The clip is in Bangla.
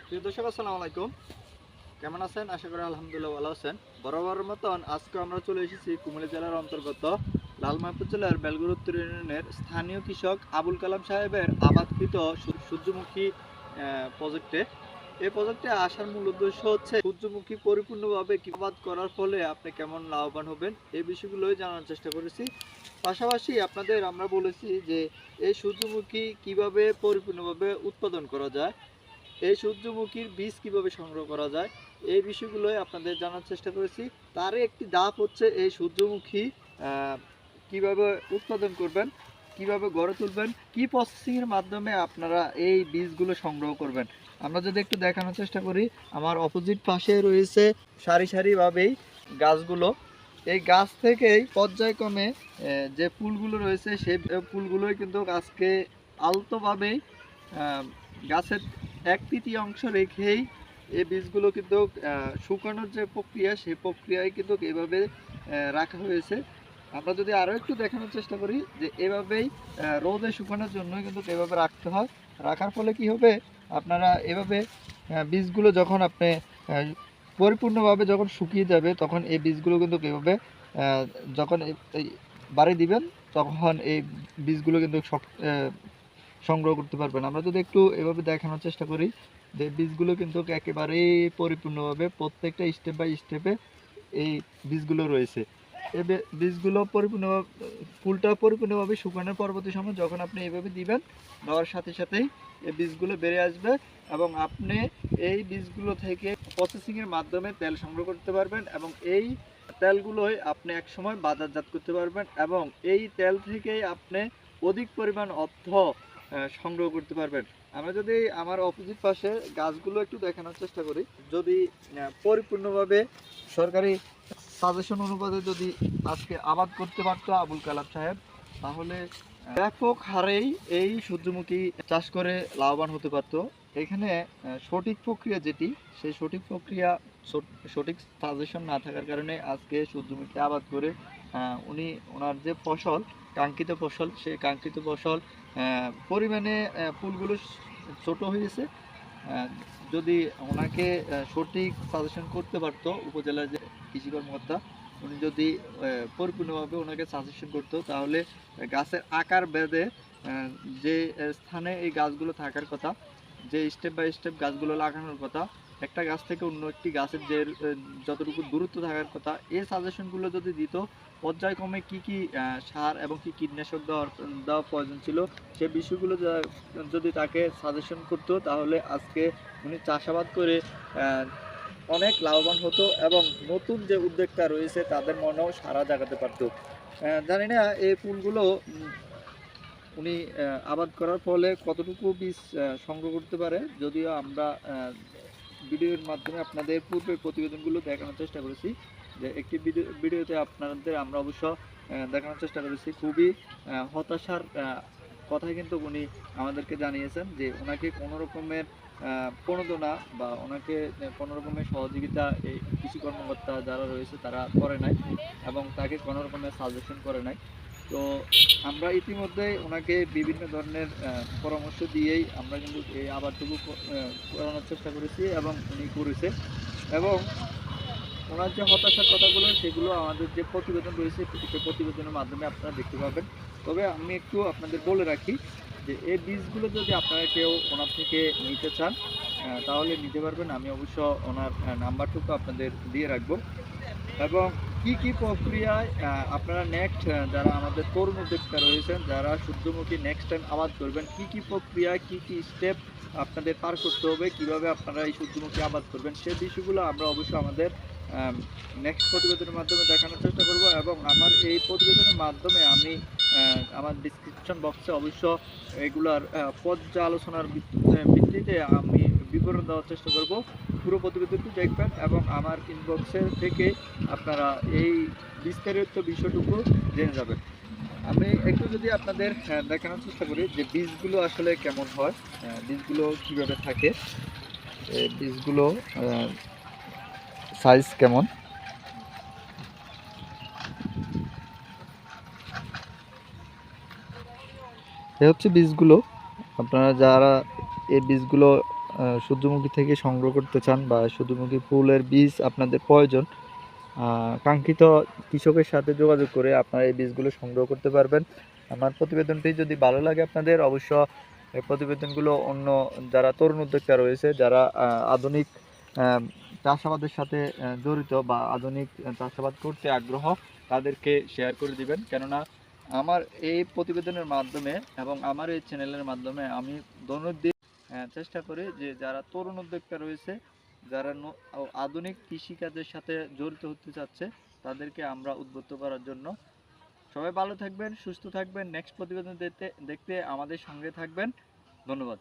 প্রিয় দর্শক আসসালামু আলাইকুম, কেমন আছেন? আশা করি আলহামদুলিল্লাহ ভালো আছেন। বরাবর মতন আজকে আমরা চলে এসেছি কুমিল্লা জেলার অন্তর্গত লালমায়াপুর জেলার বেলগুর উত্তর ইউনিয়নের স্থানীয় কৃষক আবুল কালাম সাহেবের আবাদকৃত সূর্যমুখী প্রজেক্টে। এই প্রজেক্টে আসার মূল উদ্দেশ্য হচ্ছে সূর্যমুখী পরিপূর্ণভাবে কি আবাদ করার ফলে আপনি কেমন লাভবান হবেন এই বিষয়গুলোই জানার চেষ্টা করেছি। পাশাপাশি আপনাদের আমরা বলেছি যে এই সূর্যমুখী কিভাবে পরিপূর্ণভাবে উৎপাদন করা যায়, এই সূর্যমুখীর বীজ কিভাবে সংগ্রহ করা যায়, এই বিষয়গুলোই আপনাদের জানার চেষ্টা করেছি। তারই একটি ধাপ হচ্ছে এই সূর্যমুখী কিভাবে উৎপাদন করবেন, কিভাবে গড়ে তুলবেন, কি প্রসেসিংয়ের মাধ্যমে আপনারা এই বীজগুলো সংগ্রহ করবেন। আমরা যদি একটু দেখানোর চেষ্টা করি, আমার অপোজিট পাশে রয়েছে সারি সারিভাবেই গাছগুলো। এই গাছ থেকেই পর্যায়ক্রমে যে ফুলগুলো রয়েছে সেই ফুলগুলোই কিন্তু আজকে আলতোভাবেই গাছের 1/3 রেখেই এই বীজগুলো কিন্তু শুকানোর যে প্রক্রিয়া সেই প্রক্রিয়ায় কিন্তু এভাবে রাখা হয়েছে। আমরা যদি আরও একটু দেখানোর চেষ্টা করি যে এভাবেই রোদে শুকানোর জন্য কিন্তু এভাবে রাখতে হয়। রাখার ফলে কি হবে, আপনারা এভাবে বীজগুলো যখন আপনি পরিপূর্ণভাবে যখন শুকিয়ে যাবে তখন এই বীজগুলো কিন্তু এভাবে যখন এই বাড়ি দিবেন তখন এই বীজগুলো কিন্তু সংগ্রহ করতে পারবেন। আমরা যদি একটু এভাবে দেখানোর চেষ্টা করি যে বীজগুলো কিন্তু একেবারেই পরিপূর্ণভাবে প্রত্যেকটা স্টেপ বাই স্টেপে এই বীজগুলো রয়েছে। এই বীজগুলো পরিপূর্ণভাবে ফুলটা পরিপূর্ণভাবে শুকানোর পরবর্তী সময় যখন আপনি এইভাবে দিবেন, দেওয়ার সাথে সাথেই এই বীজগুলো বেড়ে আসবে এবং আপনি এই বীজগুলো থেকে প্রসেসিংয়ের মাধ্যমে তেল সংগ্রহ করতে পারবেন এবং এই তেলগুলোই আপনি একসময় বাজারজাত করতে পারবেন এবং এই তেল থেকেই আপনি অধিক পরিমাণ অর্থ সংগ্রহ করতে পারবেন। আমরা যদি আমার অপোজিট পাশে গাছগুলো একটু দেখানোর চেষ্টা করি, যদি পরিপূর্ণভাবে সরকারি সাজেশন অনুপাতে যদি আজকে আবাদ করতে পারতো আবুল কালাম সাহেব, তাহলে ব্যাপক হারেই এই সূর্যমুখী চাষ করে লাভবান হতে পারতো। এখানে সঠিক প্রক্রিয়া যেটি, সেই সঠিক প্রক্রিয়া সঠিক সাজেশন না থাকার কারণে আজকে সূর্যমুখী আবাদ করে উনি ওনার যে ফসল, কাঙ্ক্ষিত ফসল, সেই কাঙ্ক্ষিত ফসল পরিমাণে ফুলগুলো ছোট হয়েছে। যদি ওনাকে সঠিক সাজেশন করতে পারতো উপজেলার যে কৃষি কর্মকর্তা, উনি যদি পরিপূর্ণভাবে ওনাকে সাজেশন করতো তাহলে গাছের আকার ভেদে যে স্থানে এই গাছগুলো থাকার কথা, যে স্টেপ বাই স্টেপ গাছগুলো লাগানোর কথা, একটা গাছ থেকে অন্য একটি গাছের যে যতটুকু দূরত্ব থাকার কথা, এই সাজেশনগুলো যদি দিত, পর্যায়ক্রমে কি কি সার এবং কি কীটনাশক দেওয়া প্রয়োজন ছিল সে বিষয়গুলো যদি তাকে সাজেশন করতো, তাহলে আজকে উনি চাষাবাদ করে অনেক লাভবান হতো এবং নতুন যে উদ্যোক্তা রয়েছে তাদের মনেও সাড়া জাগাতে পারতো। জানি না এই ফুলগুলো উনি আবাদ করার ফলে কতটুকু বীজ সংগ্রহ করতে পারে, যদিও আমরা ভিডিওর মাধ্যমে আপনাদের পূর্বের প্রতিবেদনগুলো দেখানোর চেষ্টা করেছি। যে একটি ভিডিওতে আপনাদের আমরা অবশ্য দেখানোর চেষ্টা করেছি খুবই হতাশার কথা কিন্তু উনি আমাদেরকে জানিয়েছেন যে ওনাকে কোনো রকমের প্রণোদনা বা ওনাকে কোনো রকমের সহযোগিতা এই কৃষি কর্মকর্তা যারা রয়েছে তারা করে নাই এবং তাকে কোনো রকমের সাজেশন করে নাই। তো আমরা ইতিমধ্যে ওনাকে বিভিন্ন ধরনের পরামর্শ দিয়েই আমরা কিন্তু এই আবারটুকু করানোর চেষ্টা করেছি এবং উনি করেছে। এবং ওনার যে হতাশার কথাগুলো সেগুলো আমাদের যে প্রতিবেদন রয়েছে সেই প্রতিবেদনের মাধ্যমে আপনারা দেখতে পাবেন। তবে আমি একটু আপনাদের বলে রাখি যে এই বীজগুলো যদি আপনারা কেউ ওনার থেকে নিতে চান তাহলে নিতে পারবেন। আমি অবশ্য ওনার নাম্বারটুকু আপনাদের দিয়ে রাখবো। এবং কি কি প্রক্রিয়ায় আপনারা নেক্সট যারা আমাদের তরুণ উদ্যোক্তা রয়েছেন, যারা সূর্যমুখী নেক্সট টাইম আবাদ করবেন, কি কি প্রক্রিয়ায় কি কি স্টেপ আপনাদের পার করতে হবে, কিভাবে আপনারা এই সূর্যমুখী আবাদ করবেন, সেই বিষয়গুলো আমরা অবশ্যই আমাদের নেক্সট প্রতিবেদনের মাধ্যমে দেখানোর চেষ্টা করব। এবং আমার এই প্রতিবেদনের মাধ্যমে আমি আমার ডিসক্রিপশন বক্সে অবশ্য এগুলার পর্যালোচনার ভিত্তিতে আমি বিবরণ দেওয়ার চেষ্টা করব। পুরো প্রতিবেদনটি দেখবেন এবং আমার ইনবক্সে থেকে আপনারা এই বিস্তারিত বিষয়টুকু জেনে যাবেন। আমি একটু যদি আপনাদের দেখানোর চেষ্টা করি যে বীজগুলো আসলে কেমন হয়, বীজগুলো কিভাবে থাকে, বীজগুলো সাইজ কেমন। এ হচ্ছে বীজগুলো। আপনারা যারা এই বীজগুলো সূর্যমুখী থেকে সংগ্রহ করতে চান বা সূর্যমুখী ফুলের বীজ আপনাদের প্রয়োজন, কাঙ্ক্ষিত কৃষকের সাথে যোগাযোগ করে আপনারা এই বীজগুলো সংগ্রহ করতে পারবেন। আমার প্রতিবেদনটি যদি ভালো লাগে আপনাদের, অবশ্য এই প্রতিবেদনগুলো অন্য যারা তরুণ উদ্যোক্তা রয়েছে, যারা আধুনিক চাষাবাদের সাথে জড়িত বা আধুনিক চাষাবাদ করতে আগ্রহ, তাদেরকে শেয়ার করে দিবেন। কেননা আমার এই প্রতিবেদনের মাধ্যমে এবং আমার এই চ্যানেলের মাধ্যমে আমি দৈনন্দিন চেষ্টা করি যে যারা তরুণ উদ্যোক্তা রয়েছে, যারা আধুনিক কৃষিকাজের সাথে জড়িত হতে চাচ্ছে, তাদেরকে আমরা উদ্বুদ্ধ করার জন্য। সবাই ভালো থাকবেন, সুস্থ থাকবেন। নেক্সট প্রতিবেদন দেখতে আমাদের সঙ্গে থাকবেন। ধন্যবাদ।